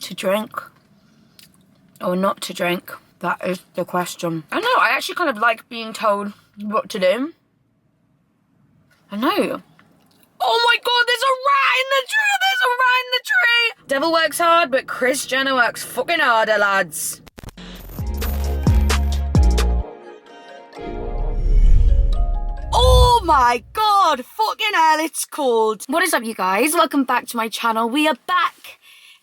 to drink or not to drink? That is the question. I know, I actually kind of like being told what to do. I know. Oh my god, there's a rat in the tree! There's a rat in the tree! Devil works hard, but Kris Jenner works fucking harder, lads. Oh my god, fucking hell, it's cold. What is up, you guys? Welcome back to my channel. We are back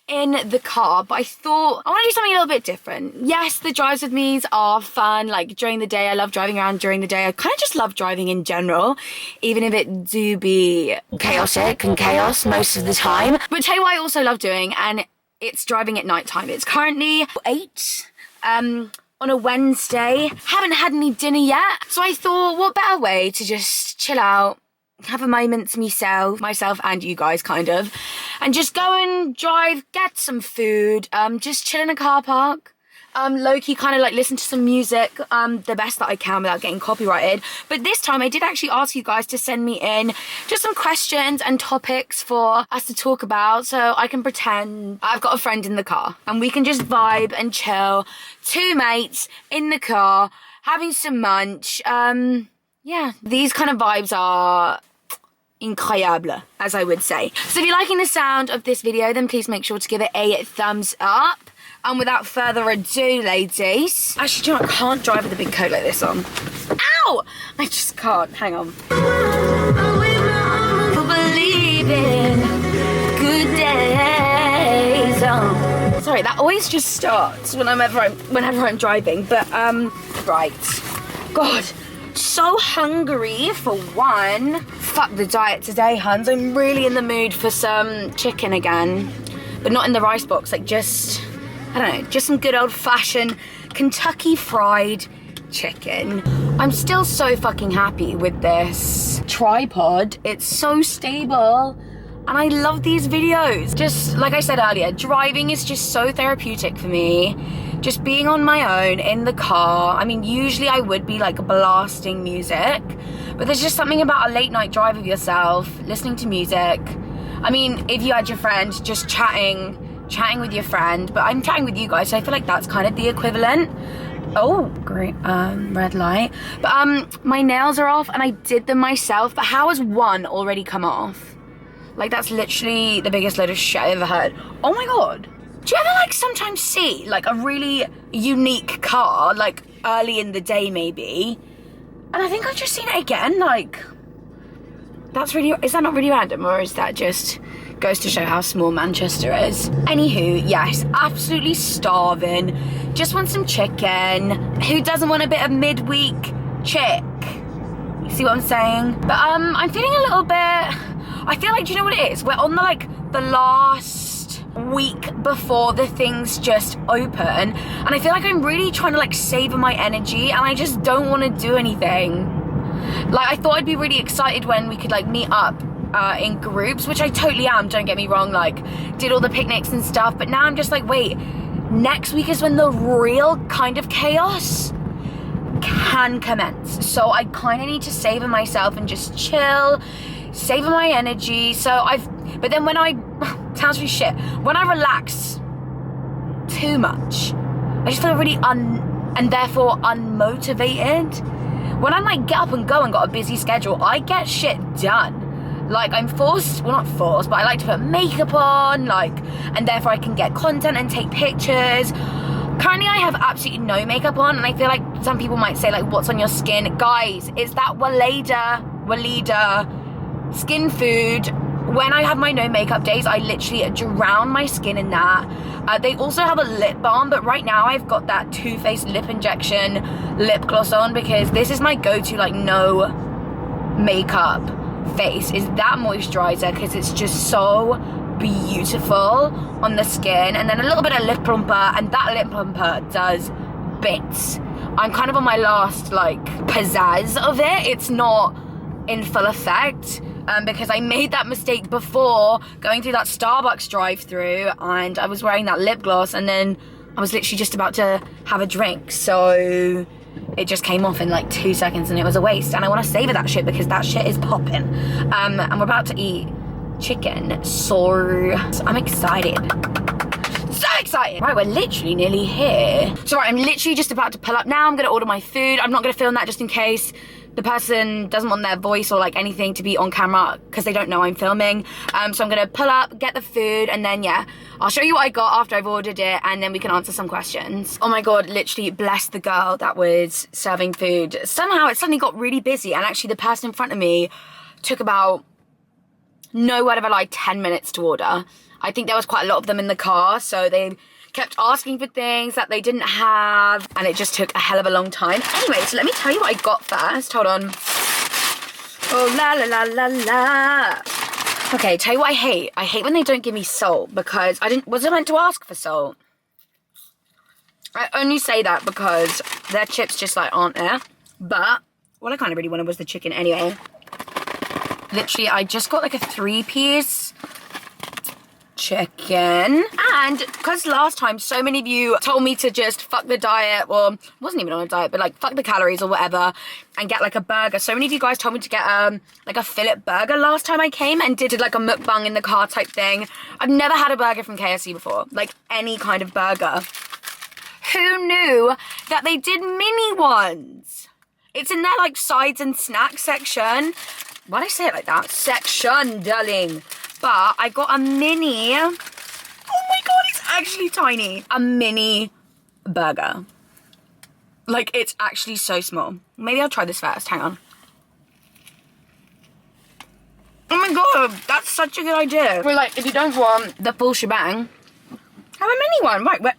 in the car, but I thought I want to do something a little bit different. Yes, the drives with me's are fun, like during the day. I love driving around during the day. I kind of just love driving in general, even if it do be chaotic and chaos most of the time. But tell you what I also love doing, and it's driving at night time. It's currently 8 on a Wednesday. Haven't had any dinner yet, so I thought what better way to just chill out, have a moment to myself and you guys kind of, and just go and drive, get some food, just chill in a car park, low-key kind of like listen to some music, the best that I can without getting copyrighted. But this time I did actually ask you guys to send me in just some questions and topics for us to talk about, so I can pretend I've got a friend in the car and we can just vibe and chill, two mates in the car having some munch. Yeah, these kind of vibes are incroyable, as I would say. So if you're liking the sound of this video, then please make sure to give it a thumbs up. And without further ado, ladies. Actually, do you know what? I can't drive with a big coat like this on. Ow! I just can't. Hang on. Believe in good days. Oh. Sorry, that always just starts whenever I'm driving. But right. God. So hungry for one. Fuck the diet today, huns. I'm really in the mood for some chicken again, but not in the rice box, like just, I don't know, just some good old fashioned Kentucky fried chicken. I'm still so fucking happy with this tripod. It's so stable and I love these videos. Just like I said earlier, driving is just so therapeutic for me. Just being on my own in the car. I mean, usually I would be like blasting music, but there's just something about a late night drive with yourself, listening to music. I mean, if you had your friend, just chatting with your friend, but I'm chatting with you guys, so I feel like that's kind of the equivalent. Oh, great, red light. But my nails are off and I did them myself, but how has one already come off? Like, that's literally the biggest load of shit I've ever heard. Oh my god. Do you ever like sometimes see like a really unique car, like early in the day maybe, and I think I've just seen it again? Like, that's really, is that not really random, or is that just goes to show how small Manchester is? Anywho, yes, absolutely starving. Just want some chicken. Who doesn't want a bit of midweek chick? You see what I'm saying? But I'm feeling a little bit, I feel like, do you know what it is? We're on the last week before the things just open, and I feel like I'm really trying to like savor my energy, and I just don't want to do anything. Like, I thought I'd be really excited when we could like meet up in groups, which I totally am, don't get me wrong, like did all the picnics and stuff, but now I'm just like, wait, next week is when the real kind of chaos can commence. So I kind of need to savor myself and just chill, savor my energy. But then when I sounds really shit, when I relax too much, I just feel really and therefore unmotivated. When I like get up and go and got a busy schedule, I get shit done. Like, I'm forced, well not forced, but I like to put makeup on, like, and therefore I can get content and take pictures. Currently I have absolutely no makeup on, and I feel like some people might say like, what's on your skin? Guys, it's that Walida skin food. When I have my no makeup days, I literally drown my skin in that. They also have a lip balm, but right now I've got that Too Faced lip injection lip gloss on, because this is my go-to like no makeup face, is that moisturizer, because it's just so beautiful on the skin. And then a little bit of lip plumper, and that lip plumper does bits. I'm kind of on my last like pizzazz of it. It's not in full effect, because I made that mistake before going through that Starbucks drive-through, and I was wearing that lip gloss, and then I was literally just about to have a drink, so it just came off in like 2 seconds, and it was a waste. And I want to savor that shit because that shit is popping. And we're about to eat chicken, so I'm excited. So excited. Right, we're literally nearly here. So right, I'm literally just about to pull up now. I'm gonna order my food. I'm not gonna film that just in case the person doesn't want their voice or like anything to be on camera because they don't know I'm filming. So I'm gonna pull up, get the food, and then yeah, I'll show you what I got after I've ordered it, and then we can answer some questions. Oh my God, literally bless the girl that was serving food. Somehow it suddenly got really busy, and actually the person in front of me took about, no word of a lie, 10 minutes to order. I think there was quite a lot of them in the car, so they kept asking for things that they didn't have, and it just took a hell of a long time. Anyway, so let me tell you what I got first. Hold on. Oh, la la la la la. Okay, tell you what I hate. I hate when they don't give me salt, because wasn't meant to ask for salt. I only say that because their chips just like aren't there. But what I kind of really wanted was the chicken anyway. Literally, I just got like a 3-piece chicken, and because last time so many of you told me to just fuck the diet, well, wasn't even on a diet, but like fuck the calories or whatever, and get like a burger. So many of you guys told me to get like a fillet burger last time I came and did like a mukbang in the car type thing. I've never had a burger from KFC before, like any kind of burger. Who knew that they did mini ones? It's in their like sides and snack section. Why did I say it like that? Section, darling. But I got a mini, oh my God, it's actually tiny. A mini burger. Like, it's actually so small. Maybe I'll try this first, hang on. Oh my God, that's such a good idea. We're like, if you don't want the full shebang, have a mini one. Right,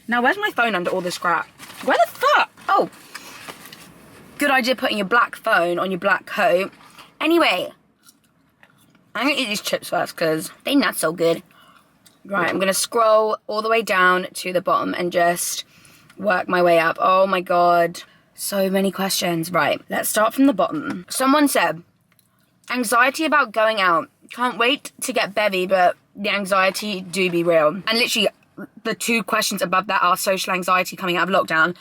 now where's my phone under all this crap? Where the fuck? Oh, good idea putting your black phone on your black coat. Anyway, I'm gonna eat these chips first because they're not so good. Right, I'm gonna scroll all the way down to the bottom and just work my way up. Oh my God, so many questions. Right, let's start from the bottom. Someone said, anxiety about going out. Can't wait to get bevy, but the anxiety do be real. And literally, the 2 questions above that are social anxiety coming out of lockdown.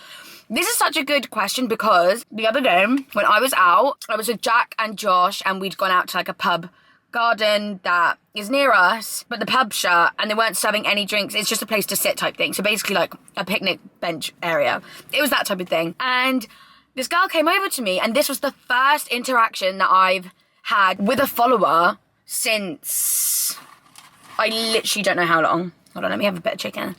This is such a good question because the other day when I was out, I was with Jack and Josh, and we'd gone out to like a pub garden that is near us, but the pub shut and they weren't serving any drinks. It's just a place to sit type thing. So basically like a picnic bench area. It was that type of thing. And this girl came over to me, and this was the first interaction that I've had with a follower since I literally don't know how long. Hold on, let me have a bit of chicken.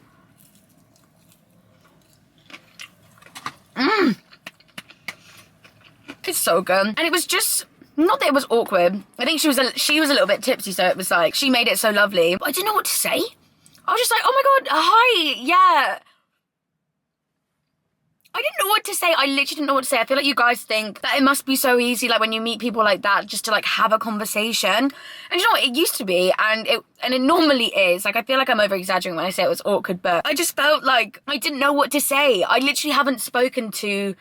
It's so good. And it was just, not that it was awkward. I think she was a little bit tipsy, so it was like, she made it so lovely. But I didn't know what to say. I was just like, oh my God, hi, yeah. I didn't know what to say. I literally didn't know what to say. I feel like you guys think that it must be so easy, like when you meet people like that, just to like have a conversation. And you know what, it used to be, and it normally is. Like, I feel like I'm over exaggerating when I say it was awkward, but I just felt like I didn't know what to say. I literally haven't spoken to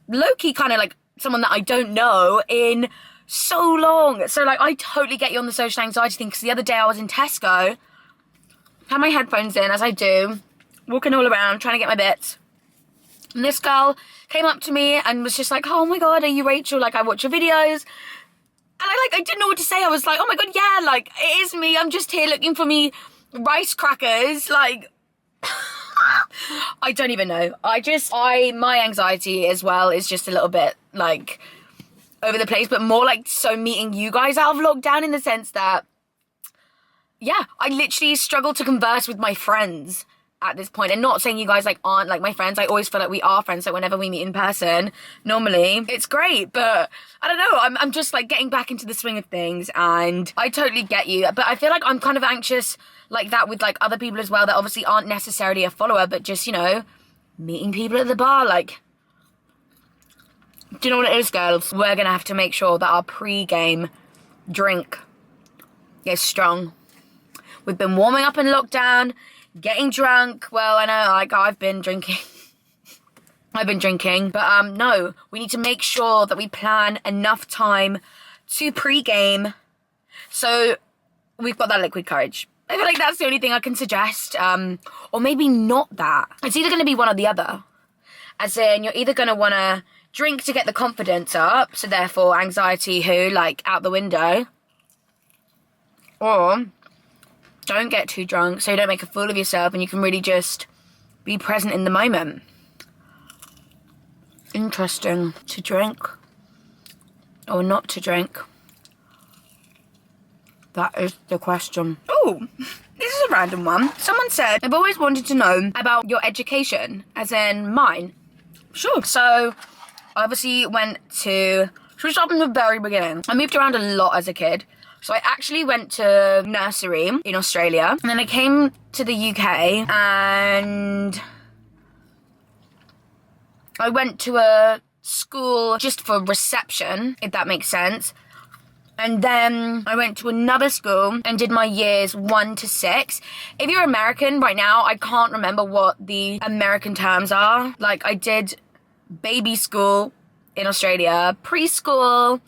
low-key kind of like someone that I don't know in so long. So like, I totally get you on the social anxiety thing, because the other day I was in Tesco, had my headphones in as I do, walking all around trying to get my bits. And this girl came up to me and was just like, oh my God, are you Rachel? Like, I watch your videos. And I didn't know what to say. I was like, oh my God, yeah, like, it is me. I'm just here looking for me rice crackers. Like, I don't even know. My anxiety as well is just a little bit like over the place, but more like so meeting you guys out of lockdown, in the sense that, yeah, I literally struggle to converse with my friends at this point. And not saying you guys like aren't like my friends. I always feel like we are friends. So whenever we meet in person, normally it's great. But I don't know, I'm just like getting back into the swing of things, and I totally get you. But I feel like I'm kind of anxious like that with like other people as well, that obviously aren't necessarily a follower, but just, you know, meeting people at the bar. Like, do you know what it is, girls? We're gonna have to make sure that our pre-game drink is strong. We've been warming up in lockdown, getting drunk. Well, I know, like, I've been drinking. But no, we need to make sure that we plan enough time to pre-game. So we've got that liquid courage. I feel like that's the only thing I can suggest. Or maybe not that. It's either going to be one or the other. As in, you're either going to want to drink to get the confidence up, so therefore anxiety, like, out the window. Or don't get too drunk so you don't make a fool of yourself and you can really just be present in the moment. Interesting. To drink or not to drink? That is the question. Oh, this is a random one. Someone said, I've always wanted to know about your education, as in mine. Sure. So, I obviously went to, should we start from the very beginning? I moved around a lot as a kid. So I actually went to nursery in Australia. And then I came to the UK and I went to a school just for reception, if that makes sense. And then I went to another school and did my years 1 to 6. If you're American right now, I can't remember what the American terms are. Like, I did baby school in Australia, preschool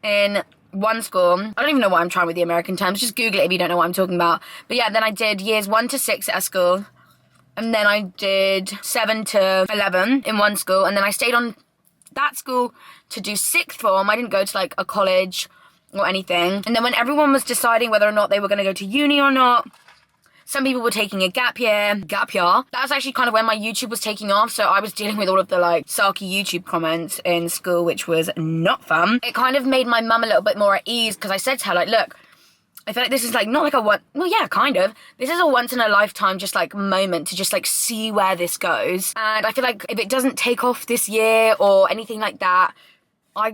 in one school. I don't even know why I'm trying with the American terms. Just Google it if you don't know what I'm talking about. But yeah, then I did years 1 to 6 at a school. And then I did 7 to 11 in one school. And then I stayed on that school to do 6th form. I didn't go to like a college or anything. And then when everyone was deciding whether or not they were going to go to uni or not, some people were taking a gap year. That's actually kind of when my YouTube was taking off. So I was dealing with all of the like sarky YouTube comments in school, which was not fun. It kind of made my mum a little bit more at ease because I said to her, like, look, I feel like this is like not like a one, well, yeah, kind of. This is a once in a lifetime just like moment to just like see where this goes. And I feel like if it doesn't take off this year or anything like that, I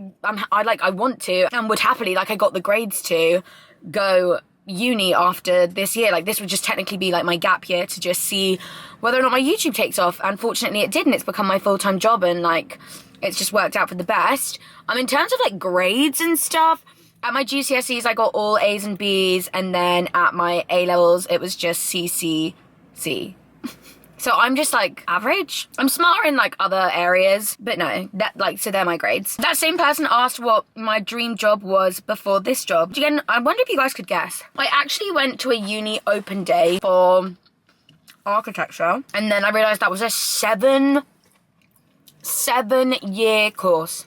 want to and would happily, like I got the grades to go uni after this year. Like this would just technically be like my gap year to just see whether or not my YouTube takes off. Unfortunately it didn't. It's become my full-time job and like it's just worked out for the best. In terms of like grades and stuff, at my GCSEs I got all A's and B's, and then at my A levels it was just C, C, C. So I'm just like average. I'm smarter in like other areas, but no, that like, so they're my grades. That same person asked what my dream job was before this job. Again, I wonder if you guys could guess. I actually went to a uni open day for architecture, and then I realized that was a seven-year course.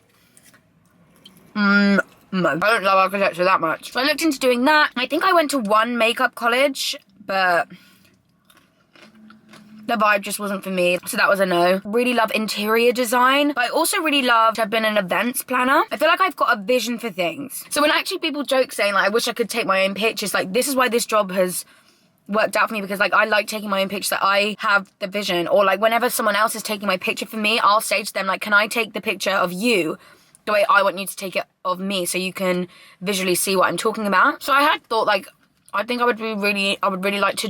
No, I don't love architecture that much. So I looked into doing that. I think I went to one makeup college, but the vibe just wasn't for me, so that was a no. Really love interior design, but I also really love to have been an events planner. I feel like I've got a vision for things. So when actually people joke saying like, I wish I could take my own pictures, like this is why this job has worked out for me, because like I like taking my own pictures, that I have the vision. Or like whenever someone else is taking my picture for me, I'll say to them like, can I take the picture of you the way I want you to take it of me, so you can visually see what I'm talking about. So I had thought like, I think I would really like to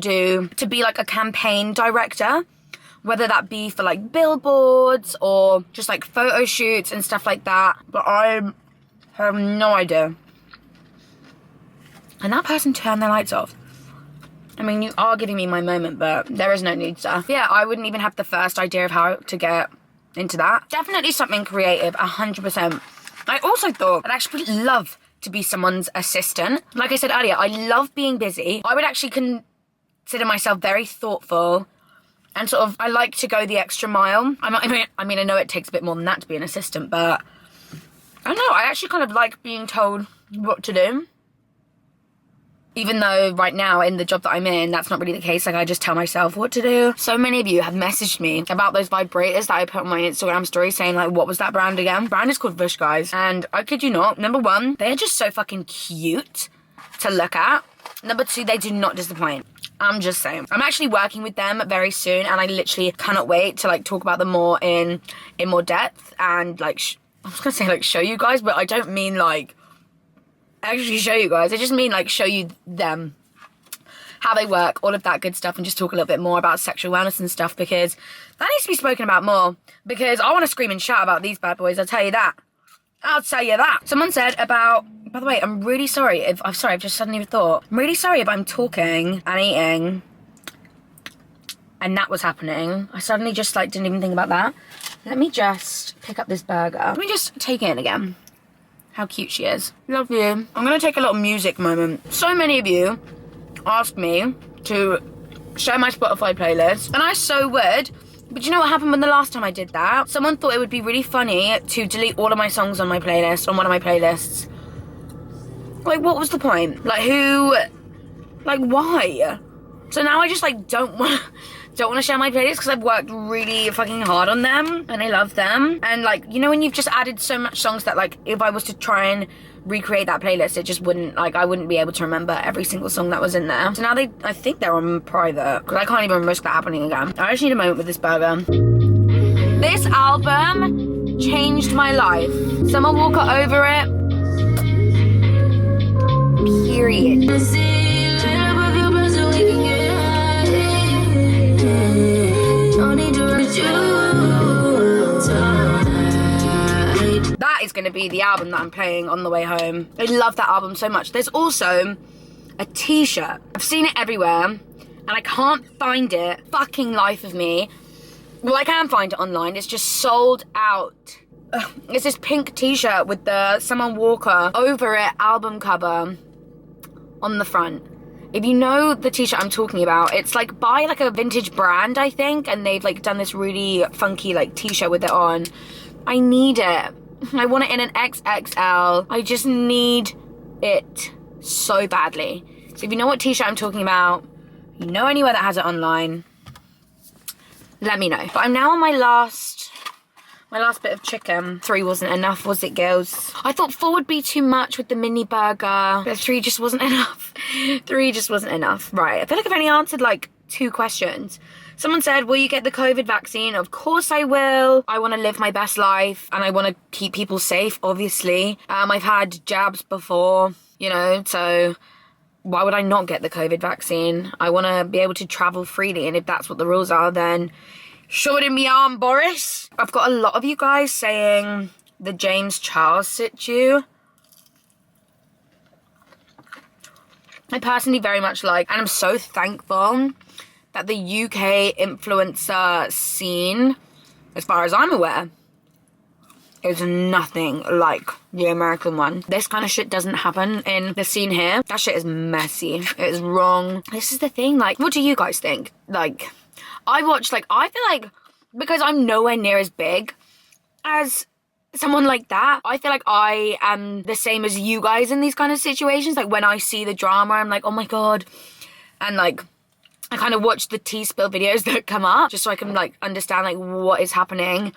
be like a campaign director, whether that be for like billboards or just like photo shoots and stuff like that. But I have no idea. And that person turned their lights off. I mean, you are giving me my moment, but there is no need, sir. Yeah, I wouldn't even have the first idea of how to get into that. Definitely something creative, 100%. I also thought I'd actually love to be someone's assistant. Like I said earlier, I love being busy. I would actually consider myself very thoughtful and sort of, I like to go the extra mile. I mean, I know it takes a bit more than that to be an assistant, but I don't know, I actually kind of like being told what to do. Even though right now in the job that I'm in, that's not really the case. Like I just tell myself what to do. So many of you have messaged me about those vibrators that I put on my Instagram story saying like, what was that brand again? Brand is called Vush, guys. And I kid you not, number one, they're just so fucking cute to look at. Number two, they do not disappoint. I'm just saying. I'm actually working with them very soon, and I literally cannot wait to like talk about them more in more depth and like, I was gonna say like show you guys, but I don't mean like actually show you guys. I just mean like show you them, how they work, all of that good stuff, and just talk a little bit more about sexual wellness and stuff, because that needs to be spoken about more, because I want to scream and shout about these bad boys, I'll tell you that. I'll tell you that. Someone said about, by the way, I'm really sorry if, I've just suddenly thought, I'm really sorry if I'm talking and eating and that was happening. I suddenly just like didn't even think about that. Let me just pick up this burger. Let me just take it in again. How cute she is. Love you. I'm gonna take a little music moment. So many of you asked me to share my Spotify playlist, and I so would, but you know what happened when the last time I did that? Someone thought it would be really funny to delete all of my songs on my playlist, on one of my playlists. Like, what was the point? Like, who, like, why? So now I just like don't want to share my playlists because I've worked really fucking hard on them and I love them. And like, you know, when you've just added so much songs that like if I was to try and recreate that playlist, it just wouldn't, like, I wouldn't be able to remember every single song that was in there. So now I think they're on private because I can't even risk that happening again. I just need a moment with this burger. This album changed my life. Summer Walker Over It. Period. That is going to be the album that I'm playing on the way home. I love that album so much. There's also a t-shirt. I've seen it everywhere and I can't find it. Fucking life of me. Well, I can find it online. It's just sold out. It's this pink t-shirt with the Summer Walker Over It album cover on the front. If you know the t-shirt I'm talking about, it's like by like a vintage brand, I think, and they've like done this really funky like t-shirt with it on. I need it. I want it in an XXL. I just need it so badly. So if you know what t-shirt I'm talking about, you know anywhere that has it online, let me know. But I'm now on my last bit of chicken. 3 wasn't enough, was it, girls? I thought 4 would be too much with the mini burger, but 3 just wasn't enough. 3 just wasn't enough. Right, I feel like I've only answered like 2 questions. Someone said, will you get the COVID vaccine? Of course I will. I want to live my best life and I want to keep people safe, obviously. I've had jabs before, you know, so why would I not get the COVID vaccine? I want to be able to travel freely, and if that's what the rules are, then shove it in my arm, Boris. I've got a lot of you guys saying the James Charles situ. I personally very much like, and I'm so thankful that the UK influencer scene, as far as I'm aware, is nothing like the American one. This kind of shit doesn't happen in the scene here. That shit is messy. It is wrong. This is the thing, like, what do you guys think? Like, I feel like, because I'm nowhere near as big as someone like that, I feel like I am the same as you guys in these kind of situations. Like, when I see the drama, I'm like, oh my God. And like, I kind of watch the tea spill videos that come up just so I can like understand like what is happening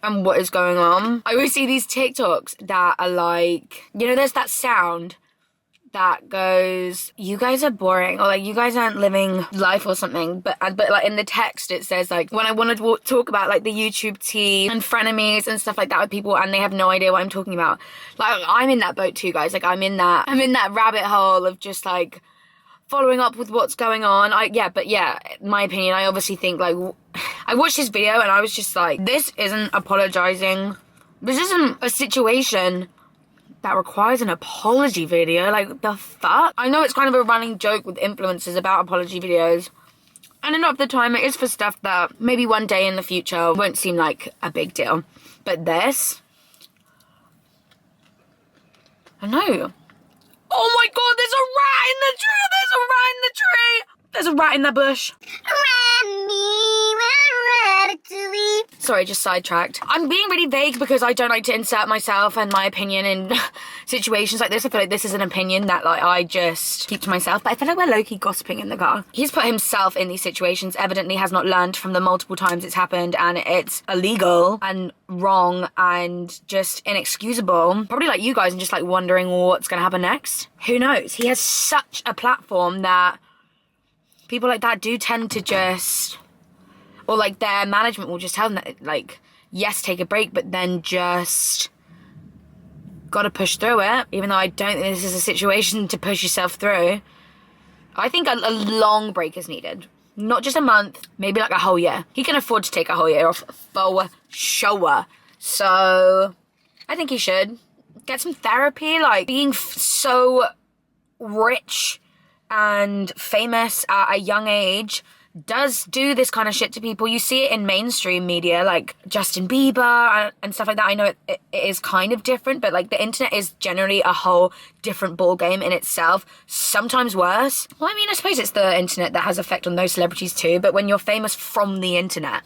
and what is going on. I always see these TikToks that are like, you know, there's that sound that goes, you guys are boring, or like, you guys aren't living life or something, but like in the text it says like, when I want to talk about like the YouTube tea and frenemies and stuff like that with people and they have no idea what I'm talking about. Like, I'm in that boat too, guys. Like, I'm in that rabbit hole of just like following up with what's going on. My opinion, I obviously think like, I watched his video and I was just like, this isn't apologizing. This isn't a situation that requires an apology video. Like, the fuck? I know it's kind of a running joke with influencers about apology videos, and a lot of the time it is for stuff that maybe one day in the future won't seem like a big deal. But this, I know. Oh my God, there's a rat in the tree! There's a rat in the tree! There's a rat in the bush. Sorry, just sidetracked. I'm being really vague because I don't like to insert myself and my opinion in situations like this. I feel like this is an opinion that like I just keep to myself, but I feel like we're low-key gossiping in the car. He's put himself in these situations, evidently has not learned from the multiple times it's happened, and it's illegal and wrong and just inexcusable. Probably like you guys and just like wondering what's gonna happen next. Who knows? He has such a platform that people like that do tend to just, or like their management will just tell them that like, yes, take a break, but then just gotta push through it, even though I don't think this is a situation to push yourself through. I think a long break is needed. Not just a month, maybe like a whole year. He can afford to take a whole year off for sure. So I think he should get some therapy. Like, being so rich and famous at a young age does do this kind of shit to people. You see it in mainstream media, like Justin Bieber and stuff like that. I know it is kind of different, but like the internet is generally a whole different ball game in itself, sometimes worse. Well, I mean, I suppose it's the internet that has effect on those celebrities too, but when you're famous from the internet,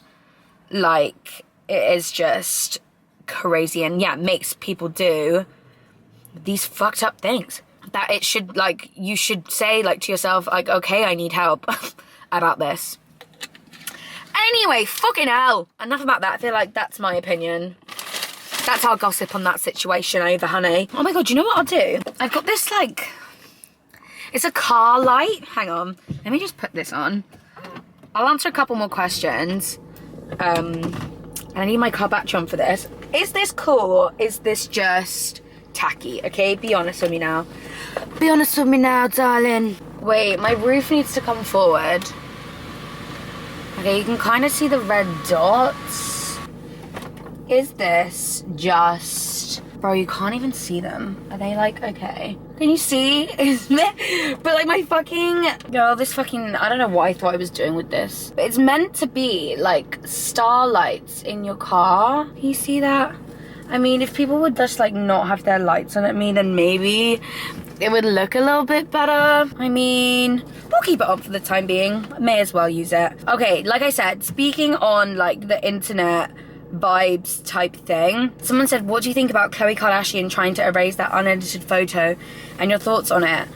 like, it is just crazy, and yeah, makes people do these fucked up things that it should, like, you should say like to yourself, like, okay, I need help. about this. Anyway, fucking hell. Enough about that. I feel like that's my opinion. That's our gossip on that situation over, honey. Oh my God, do you know what I'll do? I've got this, like, it's a car light. Hang on. Let me just put this on. I'll answer a couple more questions. And I need my car battery on for this. Is this cool or is this just tacky? Okay, be honest with me now. Be honest with me now, darling. Wait, my roof needs to come forward. Okay, you can kind of see the red dots. Is this just... Bro, you can't even see them. Are they like, okay? Can you see? Isn't it? But like my fucking... Girl, this fucking... I don't know what I thought I was doing with this. But it's meant to be like starlights in your car. Can you see that? I mean, if people would just like not have their lights on at me, then maybe it would look a little bit better. I mean, we'll keep it on for the time being. May as well use it. Okay, like I said, speaking on like the internet vibes type thing, someone said, what do you think about Khloe Kardashian trying to erase that unedited photo and your thoughts on it?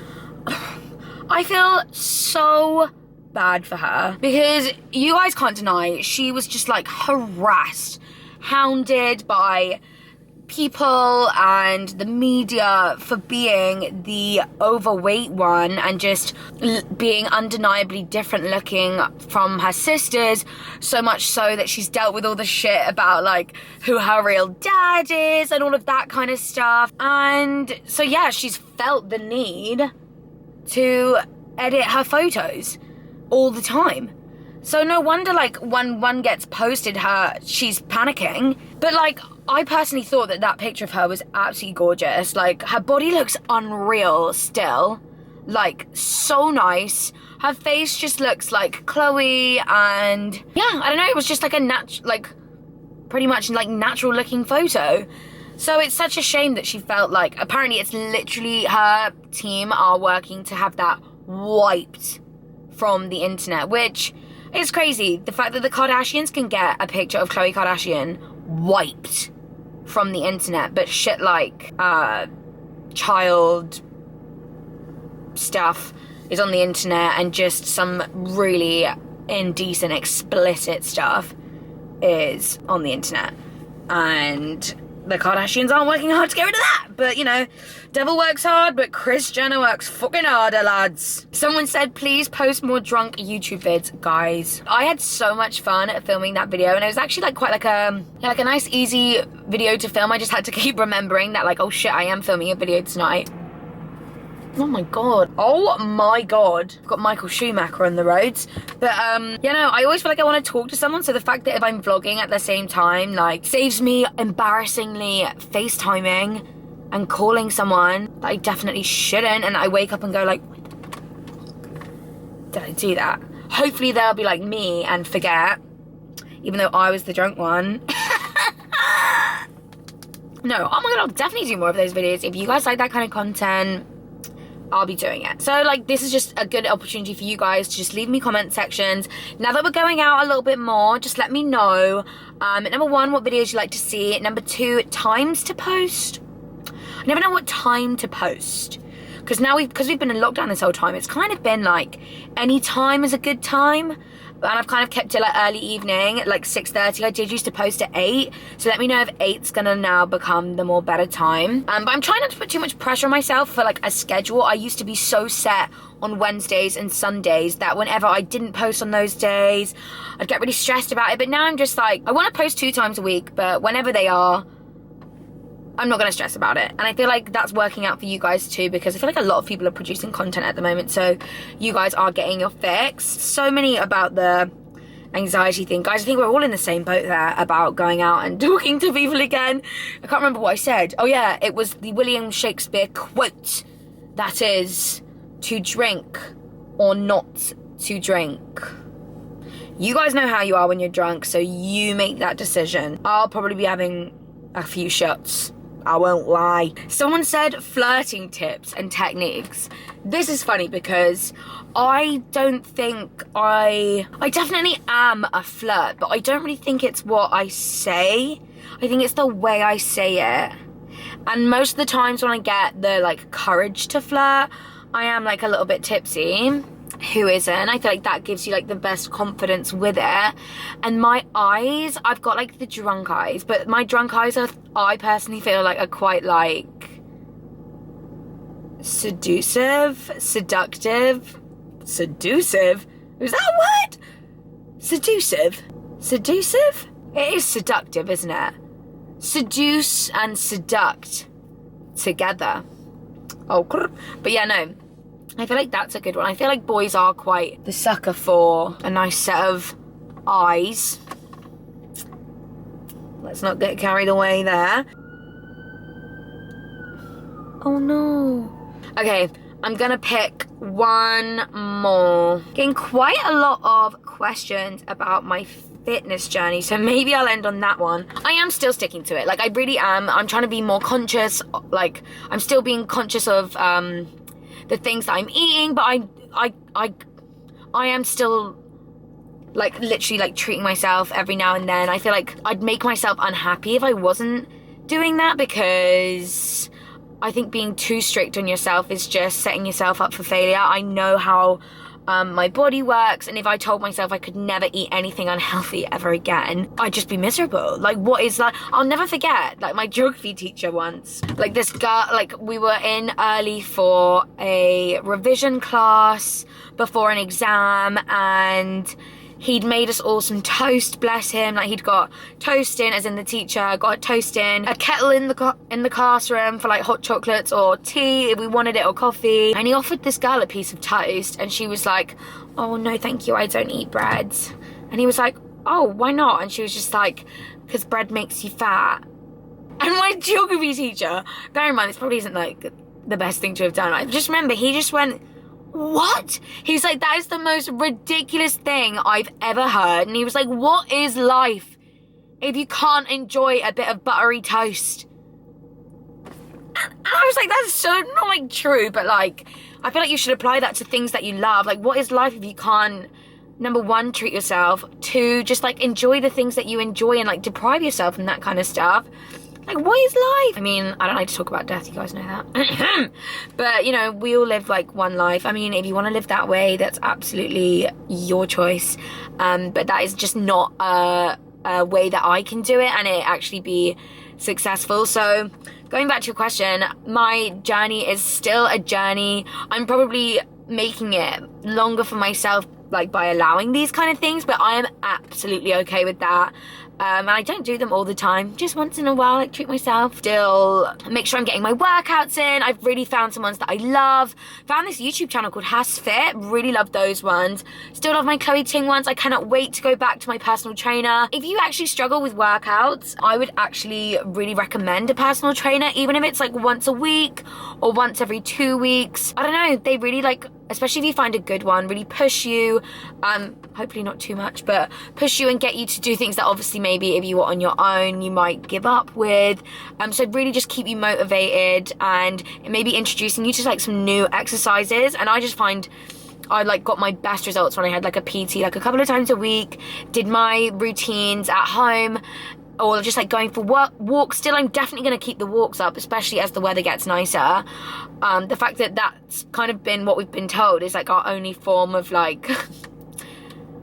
I feel so bad for her because you guys can't deny she was just like harassed, hounded by people and the media for being the overweight one and just being undeniably different looking from her sisters, so much so that she's dealt with all the shit about like who her real dad is and all of that kind of stuff. And so yeah, she's felt the need to edit her photos all the time. So no wonder like when one gets posted she's panicking. But like I personally thought that picture of her was absolutely gorgeous. Like her body looks unreal still. Like so nice. Her face just looks like Khloe, and yeah, I don't know, it was just like a pretty much like natural looking photo. So it's such a shame that she felt like, apparently it's literally her team are working to have that wiped from the internet, which is crazy. The fact that the Kardashians can get a picture of Khloe Kardashian wiped from the internet, but shit like child stuff is on the internet and just some really indecent, explicit stuff is on the internet. And the Kardashians aren't working hard to get rid of that. But, you know, devil works hard, but Kris Jenner works fucking harder, lads. Someone said, please post more drunk YouTube vids, guys. I had so much fun at filming that video, and it was actually like quite like a nice, easy video to film. I just had to keep remembering that, like, oh shit, I am filming a video tonight. Oh my god. Oh my god. I've got Michael Schumacher on the roads. But, you know, I always feel like I want to talk to someone. So the fact that if I'm vlogging at the same time, like, saves me embarrassingly FaceTiming and calling someone that I definitely shouldn't. And I wake up and go like, did I do that? Hopefully they'll be like me and forget, even though I was the drunk one. No, oh my god, I'll definitely do more of those videos. If you guys like that kind of content, I'll be doing it. So like, this is just a good opportunity for you guys to just leave me comment sections. Now that we're going out a little bit more, just let me know. Number one, what videos you like to see. Number two, times to post. I never know what time to post. Because now because we've been in lockdown this whole time, it's kind of been like, any time is a good time. And I've kind of kept it like early evening, like 6:30. I did used to post at 8. So let me know if 8's gonna now become the more better time. But I'm trying not to put too much pressure on myself for like a schedule. I used to be so set on Wednesdays and Sundays that whenever I didn't post on those days, I'd get really stressed about it. But now I'm just like, I want to post 2 times a week, but whenever they are, I'm not going to stress about it. And I feel like that's working out for you guys too, because I feel like a lot of people are producing content at the moment, so you guys are getting your fix. So many about the anxiety thing. Guys, I think we're all in the same boat there about going out and talking to people again. I can't remember what I said. Oh yeah, it was the William Shakespeare quote. That is, to drink or not to drink. You guys know how you are when you're drunk, so you make that decision. I'll probably be having a few shots, I won't lie. Someone said flirting tips and techniques. This is funny because I don't think I definitely am a flirt, but I don't really think it's what I say. I think it's the way I say it. And most of the times when I get the like courage to flirt, I am like a little bit tipsy. who isn't. I feel like that gives you like the best confidence with it. And my eyes, I've got like the drunk eyes, but my drunk eyes are, I personally feel like, are quite like seductive. Is that a word? Seducive? It is seductive, isn't it? Seduce and seduct together. Oh, but yeah, no. I feel like that's a good one. I feel like boys are quite the sucker for a nice set of eyes. Let's not get carried away there. Oh no. Okay, I'm gonna pick one more. Getting quite a lot of questions about my fitness journey, so maybe I'll end on that one. I am still sticking to it. Like, I really am. I'm trying to be more conscious. Like, I'm still being conscious of the things that I'm eating, but I am still like literally like treating myself every now and then. I feel like I'd make myself unhappy if I wasn't doing that, because I think being too strict on yourself is just setting yourself up for failure. I know how my body works, and if I told myself I could never eat anything unhealthy ever again, I'd just be miserable. Like, what is like, I'll never forget, like, my geography teacher once, like, this girl, like, we were in early for a revision class before an exam, and he'd made us all some toast, bless him. Like, he'd got toast in, as in the teacher got a toast in, a kettle in the classroom for like hot chocolates or tea if we wanted it, or coffee. And he offered this girl a piece of toast, and she was like, oh no thank you, I don't eat bread. And he was like, oh, why not? And she was just like, because bread makes you fat. And my geography teacher, bear in mind this probably isn't like the best thing to have done, I just remember he just went, what? He's like, that is the most ridiculous thing I've ever heard. And he was like, what is life if you can't enjoy a bit of buttery toast? And I was like, that's so not like true, but like, I feel like you should apply that to things that you love. Like, what is life if you can't, number one, treat yourself, two, just like enjoy the things that you enjoy and like deprive yourself and that kind of stuff. Like, what is life? I mean, I don't like to talk about death, you guys know that. But, you know, we all live like one life. I mean, if you want to live that way, that's absolutely your choice. But that is just not a way that I can do it and it actually be successful. So going back to your question, my journey is still a journey. I'm probably making it longer for myself, like by allowing these kind of things, but I am absolutely okay with that. And I don't do them all the time, just once in a while, like treat myself. Still make sure I'm getting my workouts in. I've really found some ones that I love. Found this YouTube channel called Has Fit, really love those ones. Still love my Khloe Ting ones. I cannot wait to go back to my personal trainer. If you actually struggle with workouts, I would actually really recommend a personal trainer, even if it's like once a week or once every 2 weeks. I don't know, they really like, especially if you find a good one, really push you, hopefully not too much, but push you and get you to do things that obviously maybe if you were on your own, you might give up with. So really just keep you motivated and maybe introducing you to like some new exercises. And I just find I like got my best results when I had like a PT like a couple of times a week, did my routines at home, or just like going for walks. Still, I'm definitely going to keep the walks up, especially as the weather gets nicer. The fact that that's kind of been what we've been told is like our only form of like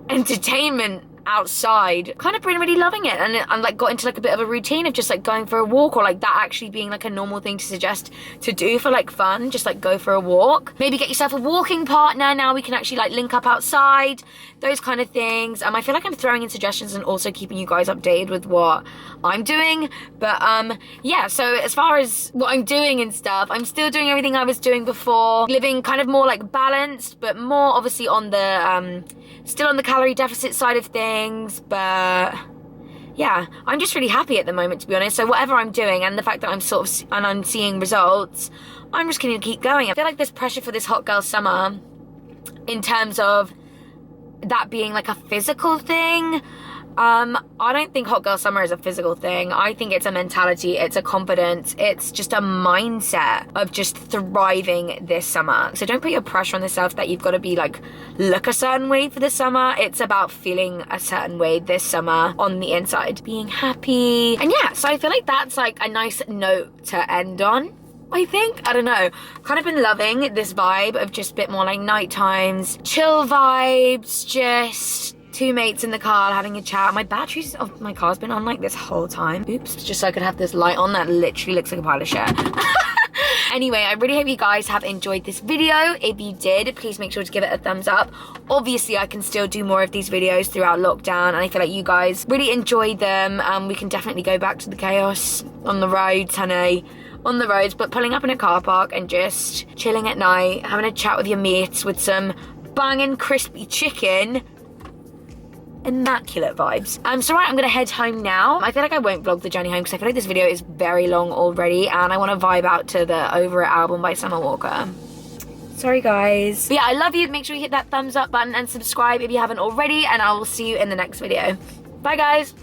entertainment outside, kind of been really loving it, and I like got into like a bit of a routine of just like going for a walk, or like that actually being like a normal thing to suggest to do for like fun, just like go for a walk. Maybe get yourself a walking partner. Now we can actually like link up outside, those kind of things. I feel like I'm throwing in suggestions and also keeping you guys updated with what I'm doing. But yeah, so as far as what I'm doing and stuff, I'm still doing everything I was doing before, living kind of more like balanced, but more obviously on the still on the calorie deficit side of things. But yeah, I'm just really happy at the moment, to be honest. So whatever I'm doing, and the fact that I'm sort of, and I'm seeing results, I'm just going to keep going. I feel like there's pressure for this hot girl summer in terms of that being like a physical thing. I don't think hot girl summer is a physical thing. I think it's a mentality, it's a confidence, it's just a mindset of just thriving this summer. So don't put your pressure on yourself that you've got to be like, look a certain way for the summer. It's about feeling a certain way this summer on the inside, being happy. And yeah, so I feel like that's like a nice note to end on. I think. I don't know. Kind of been loving this vibe of just a bit more like night times, chill vibes, just two mates in the car having a chat. My batteries of my car's been on like this whole time. Oops, just so I could have this light on that literally looks like a pile of shit. Anyway, I really hope you guys have enjoyed this video. If you did, please make sure to give it a thumbs up. Obviously, I can still do more of these videos throughout lockdown, and I feel like you guys really enjoyed them. We can definitely go back to the chaos on the roads, honey. On the roads, but pulling up in a car park and just chilling at night, having a chat with your mates with some banging crispy chicken. Immaculate vibes. So right, I'm gonna head home now. I feel like I won't vlog the journey home because I feel like this video is very long already and I want to vibe out to the Over It album by Summer Walker. Sorry guys. But yeah, I love you. Make sure you hit that thumbs up button and subscribe if you haven't already, and I will see you in the next video. Bye guys.